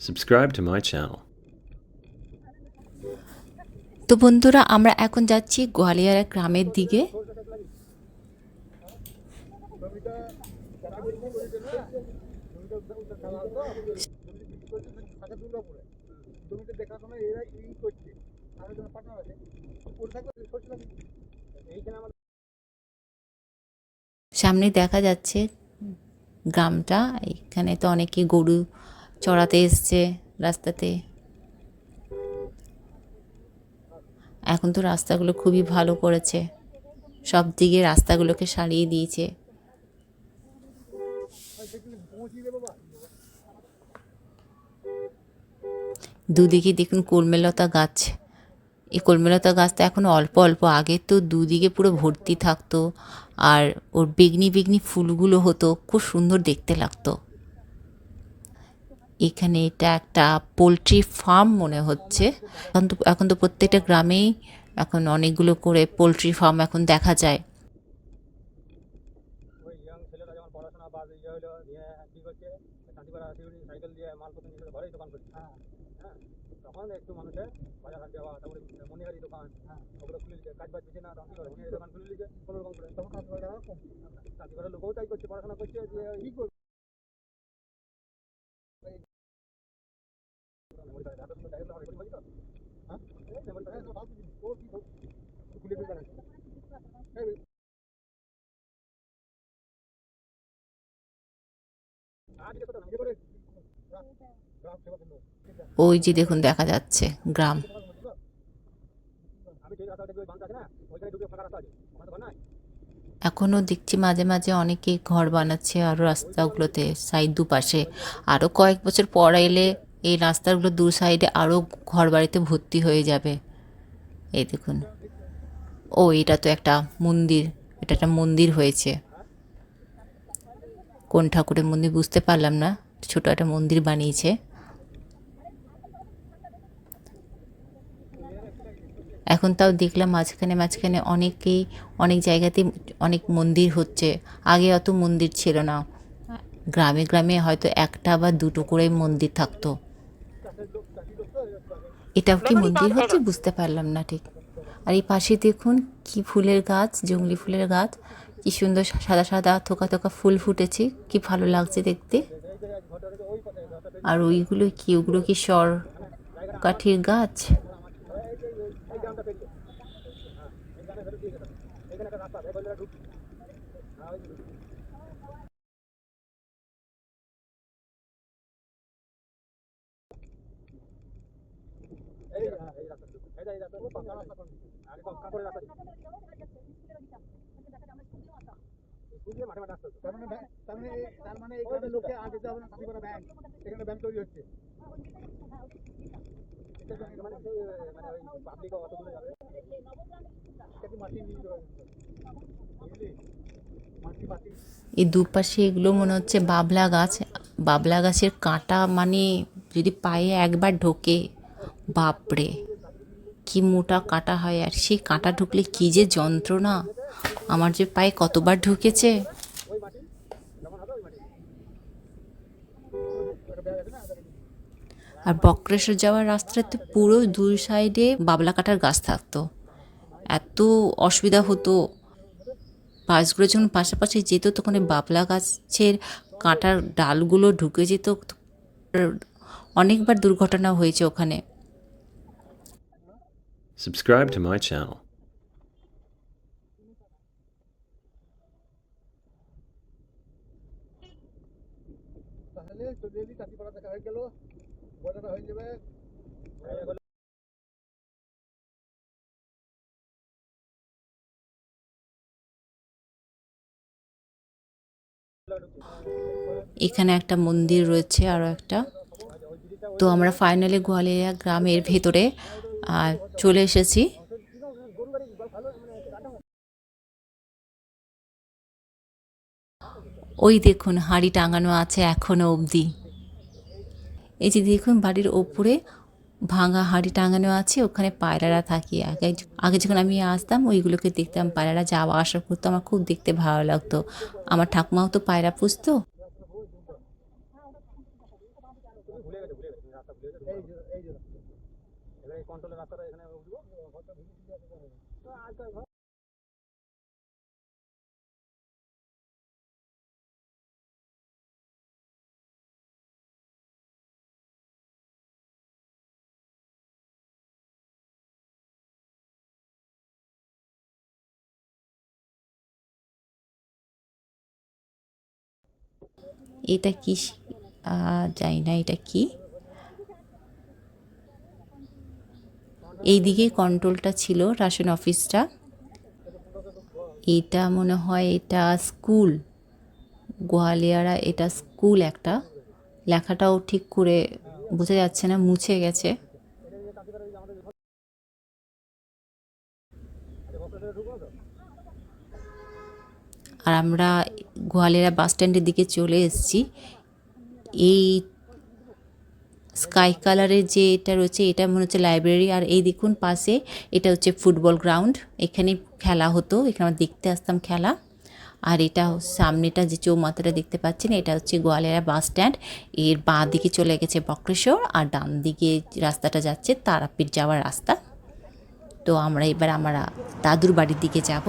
Subscribe to my channel. তো বন্ধুরা, আমরা এখন যাচ্ছি গোয়ালিয়র গ্রামের দিকে। সামনে দেখা যাচ্ছে গ্রামটা। এখানে তো অনেকে গরু চড়াতে এসছে রাস্তাতে। এখন তো রাস্তাগুলো খুবই ভালো করেছে, সব দিকে রাস্তাগুলোকে সারিয়ে দিয়েছে। দুদিকে দেখুন কলমেলতা গাছ। এই কলমেলতা গাছটা এখন অল্প অল্প, আগে তো দুদিকে পুরো ভর্তি থাকতো, আর ওর বেগনি বেগনি ফুলগুলো হতো, খুব সুন্দর দেখতে লাগতো। এখানে এটা একটা পোলট্রি ফার্ম মনে হচ্ছে। এখন তো প্রত্যেকটা গ্রামেই এখন অনেকগুলো করে পোলট্রি ফার্ম এখন দেখা যায়। ওই যে দেখুন দেখা যাচ্ছে গ্রাম। এখনও দেখছি মাঝে মাঝে অনেকে ঘর বানাচ্ছে আরও রাস্তাগুলোতে, সাইড দুপাশে। আরও কয়েক বছর পর এলে এই রাস্তাগুলো দু সাইডে আরও ঘর বাড়িতে ভর্তি হয়ে যাবে। এই দেখুন, ও এটা তো একটা মন্দির, এটা একটা মন্দির হয়েছে। কোন ঠাকুরের মন্দির বুঝতে পারলাম না, ছোট একটা মন্দির বানিয়েছে। এখন তাও দেখলাম মাঝখানে মাঝখানে অনেকেই অনেক জায়গাতেই অনেক মন্দির হচ্ছে। আগে অত মন্দির ছিল না, গ্রামে গ্রামে হয়তো একটা বা দুটো করে মন্দির থাকতো। এটাও কি মন্দির হচ্ছে বুঝতে পারলাম না ঠিক। আর এই পাশে দেখুন কি ফুলের গাছ, জংলি ফুলের গাছ, কি সুন্দর সাদা সাদা থোকা থোকা ফুল ফুটেছে, কি ভালো লাগছে দেখতে। আর ওইগুলো কি, ওগুলো কি সর কাঠির গাছ? এই দুপাশে এগুলো মনে হচ্ছে বাবলা গাছ। বাবলা গাছের কাঁটা মানে যদি পায়ে একবার ঢোকে, বাপরে কি মোটা কাঁটা হয়, আর সেই কাঁটা ঢুকলে কি যে যন্ত্রণা। আমার যে পায়ে কতবার ঢুকেছে। আর বক্রেশ্বর যাওয়ার রাস্তাতে পুরো দুই সাইডে বাবলা কাঁটার গাছ থাকতো, এত অসুবিধা হতো। বাসগুলো যখন পাশাপাশি যেত তখন এই বাবলা গাছের কাঁটার ডালগুলো ঢুকে যেত। অনেকবার দুর্ঘটনা হয়েছে ওখানে। Subscribe to my channel. এখানে একটা মন্দির রয়েছে আরও একটা। তো আমরা ফাইনালি গোয়ালিয়া গ্রামের ভেতরে চলে এসেছি। ওই দেখুন হাঁড়ি টাঙানো আছে এখনো অবধি। এই যে দেখুন বাড়ির ওপরে ভাঙা হাঁড়ি টাঙানো আছে, ওখানে পায়রারা থাকে। আগে আগে যখন আমি আসতাম ওইগুলোকে দেখতাম, পায়রারা যাওয়া আসা করতো, আমার খুব দেখতে ভালো লাগতো। আমার ঠাকুমাও তো পায়রা পুষতো। এটা কি জানি না এটা কি। এইদিকে কন্ট্রোলটা ছিল, রেশন অফিসটা। এটা মনে হয় এটা স্কুল, গোয়ালিয়ারা এটা স্কুল একটা। লেখাটাও ঠিক করে বোঝা যাচ্ছে না, মুছে গেছে। আর আমরা গোয়ালিয়ারা বাস স্ট্যান্ডের দিকে চলে এসেছি। এই স্কাই কালারের যে এটা রয়েছে এটা মনে হচ্ছে লাইব্রেরি। আর এই দেখুন পাশে এটা হচ্ছে ফুটবল গ্রাউন্ড, এখানে খেলা হতো, এখানে আমরা দেখতে আসতাম খেলা। আর এটা সামনেটা যে চৌমাথাটা দেখতে পাচ্ছেন এটা হচ্ছে গোয়ালিয়ারা বাস স্ট্যান্ড। এর বাঁ দিকে চলে গেছে বক্রেশ্বর, আর ডান দিকে রাস্তাটা যাচ্ছে তারাপীঠ যাওয়ার রাস্তা। তো আমরা এবার আমরা দাদুর বাড়ির দিকে যাব।